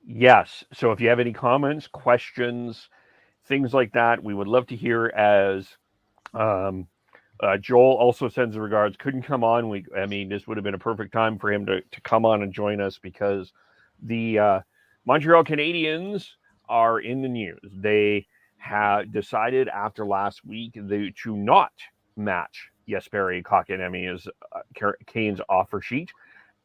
Yes. So if you have any comments, questions, things like that, we would love to hear. As um, Joel also sends regards. Couldn't come on. I mean, this would have been a perfect time for him to come on and join us because the Montreal Canadiens are in the news. They have decided after last week to not match Jesperi Kotkaniemi's Canes offer sheet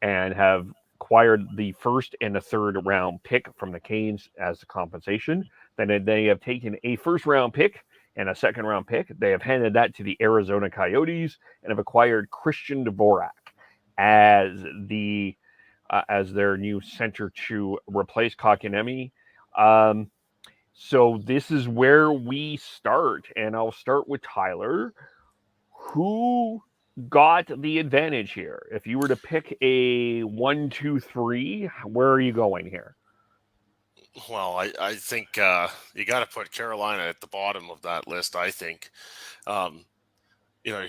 and have acquired the first and a third round pick from the Canes as compensation. Then they have taken a first round pick and a second round pick. They have handed that to the Arizona Coyotes and have acquired Christian Dvorak as as their new center to replace Kotkaniemi. Um, so this is where we start, and I'll start with Tyler. Who got the advantage here? If you were to pick a 1, 2, 3, where are you going here? Well, I think you got to put Carolina at the bottom of that list, I think. Um, you know,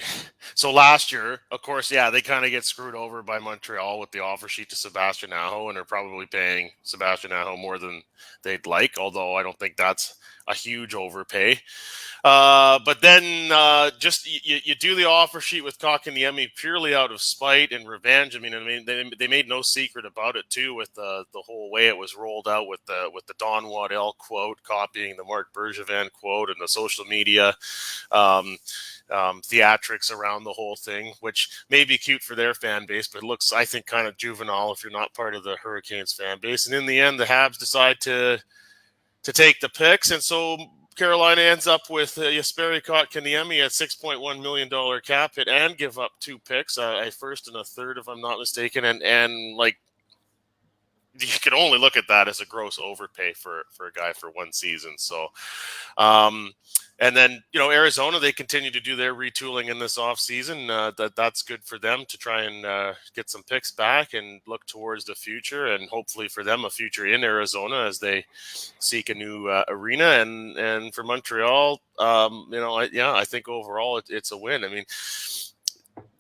so last year, of course, yeah, they kind of get screwed over by Montreal with the offer sheet to Sebastian Aho, and are probably paying Sebastian Aho more than they'd like, although I don't think that's a huge overpay. But then just you do the offer sheet with Kotkaniemi purely out of spite and revenge. They made no secret about it too, with the whole way it was rolled out with the Don Waddell quote copying the Marc Bergevin quote, and the social media um, theatrics around the whole thing, which may be cute for their fan base, but it looks, I think, kind of juvenile if you're not part of the Hurricanes fan base. And in the end, the Habs decide to take the picks, and so Carolina ends up with Jesperi Kotkaniemi at $6.1 million cap hit and give up two picks, a first and a third, if I'm not mistaken. And like, you can only look at that as a gross overpay for a guy for one season. So, and then, Arizona, they continue to do their retooling in this offseason. That's good for them to try and get some picks back and look towards the future, and hopefully for them a future in Arizona as they seek a new arena. And for Montreal, I think overall it's a win. I mean,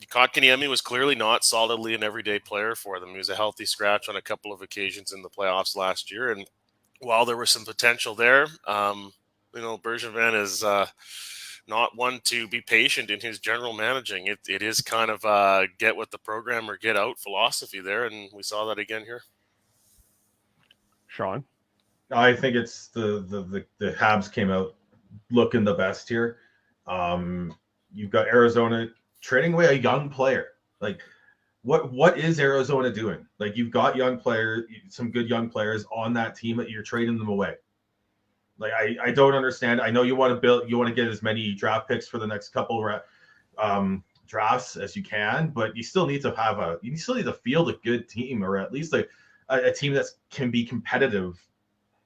Kotkaniemi was clearly not solidly an everyday player for them. He was a healthy scratch on a couple of occasions in the playoffs last year, and while there was some potential there, Bergevin is not one to be patient in his general managing. It is kind of get with the program or get out philosophy there, and we saw that again here. Sean? I think it's the Habs came out looking the best here. You've got Arizona trading away a young player. Like, what is Arizona doing? Like, you've got young players, some good young players on that team, that you're trading them away. Like, I don't understand. I know you want to get as many draft picks for the next couple drafts as you can, but you still need to field a good team, or at least a team that can be competitive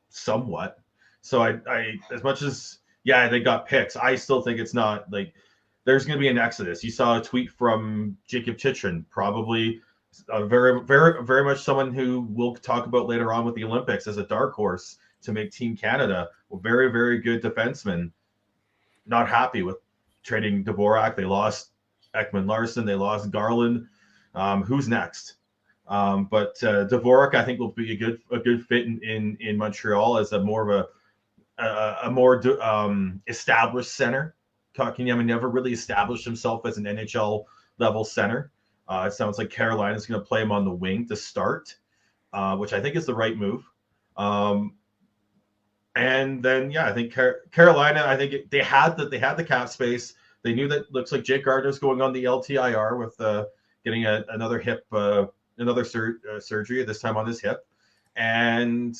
somewhat. So I as much as, yeah, they got picks, I still think it's not like there's going to be an exodus. You saw a tweet from Jacob Chychrun, probably very, very, very much someone who we'll talk about later on with the Olympics as a dark horse to make Team Canada. Very, very good defenseman. Not happy with trading Dvorak. They lost Ekman Larson. They lost Garland. Who's next? But Dvorak, I think, will be a good fit in Montreal as a more established center. Kotkaniemi never really established himself as an NHL level center. It sounds like Carolina's going to play him on the wing to start, which I think is the right move. And then, yeah, I think Carolina, I think they had the cap space. They knew that. Looks like Jake Gardner's going on the LTIR with getting another hip surgery, this time on his hip, and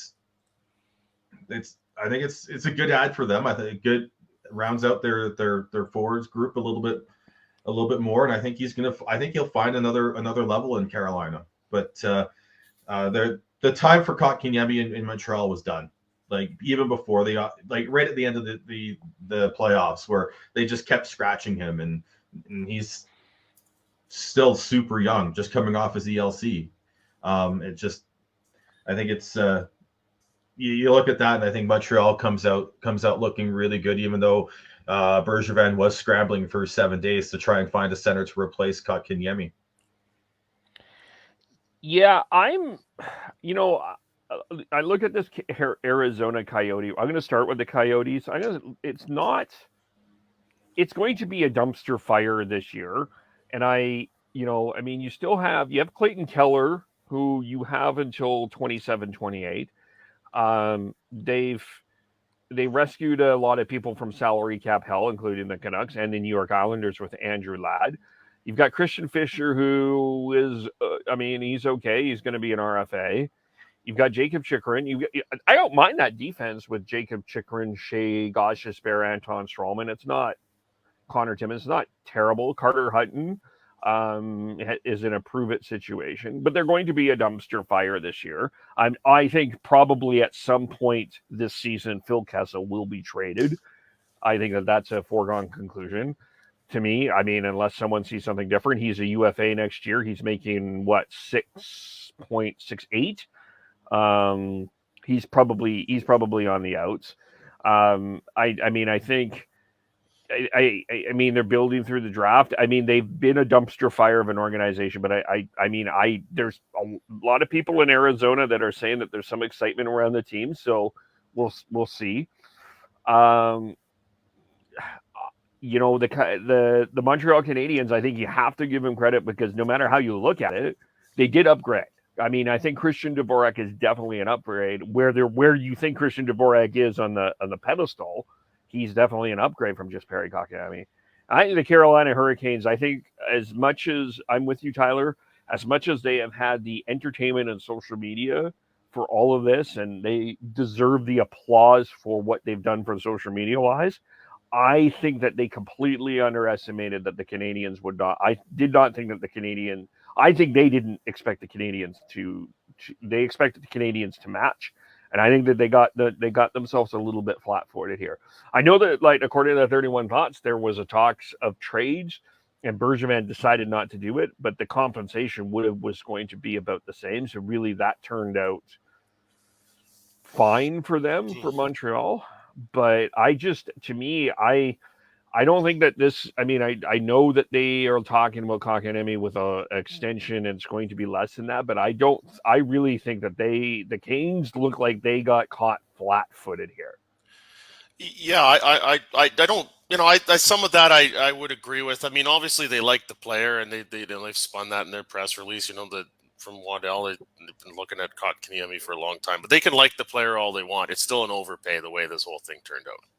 I think it's a good ad for them. I think good rounds out their forwards group a little bit more, and I think he'll find another level in Carolina. But the time for Kotkaniemi in Montreal was done. Like, even before right at the end of the playoffs, where they just kept scratching him, and he's still super young, just coming off his ELC. I think it's you look at that, and I think Montreal comes out looking really good, even though Bergevin was scrambling for 7 days to try and find a center to replace Kotkaniemi. Yeah, I look at this Arizona Coyote. I'm going to start with the Coyotes. It's going to be a dumpster fire this year. And you have Clayton Keller, who you have until 27, 28. They rescued a lot of people from salary cap hell, including the Canucks and the New York Islanders with Andrew Ladd. You've got Christian Fischer, who is, he's okay. He's going to be an RFA. You've got Jacob Chikrin. I don't mind that defense with Jacob Chikrin, Shea, Gostisbehere, Anton Strawman. It's not Connor Timmins. It's not terrible. Carter Hutton is in a prove-it situation. But they're going to be a dumpster fire this year. I think probably at some point this season, Phil Kessel will be traded. I think that's a foregone conclusion to me. Unless someone sees something different. He's a UFA next year. He's making, 6.68? He's probably on the outs. I think they're building through the draft. They've been a dumpster fire of an organization, but there's a lot of people in Arizona that are saying that there's some excitement around the team. So we'll see. The Montreal Canadiens, I think you have to give them credit because no matter how you look at it, they did upgrade. I think Christian Dvorak is definitely an upgrade. Where you think Christian Dvorak is on the pedestal, he's definitely an upgrade from just Perry Kotkaniemi. I think the Carolina Hurricanes, I think as much as I'm with you, Tyler, as much as they have had the entertainment and social media for all of this, and they deserve the applause for what they've done for social media wise, I think that they completely underestimated that the Canadians would not. I did not think that the Canadians. I think they didn't expect the Canadians they expected the Canadians to match, and I think that they got themselves a little bit flat-footed here. I know that, according to the 31 Thoughts, there was a talks of trades, and Bergevin decided not to do it, but the compensation was going to be about the same. So really, that turned out fine for them, for Montreal. But I don't think that this. I know that they are talking about Kotkaniemi with an extension, and it's going to be less than that. But I don't. I really think that the Canes look like they got caught flat-footed here. Yeah, I don't. Some of that I would agree with. Obviously they like the player, and they've spun that in their press release. That from Waddell, they've been looking at Kotkaniemi for a long time, but they can like the player all they want. It's still an overpay the way this whole thing turned out.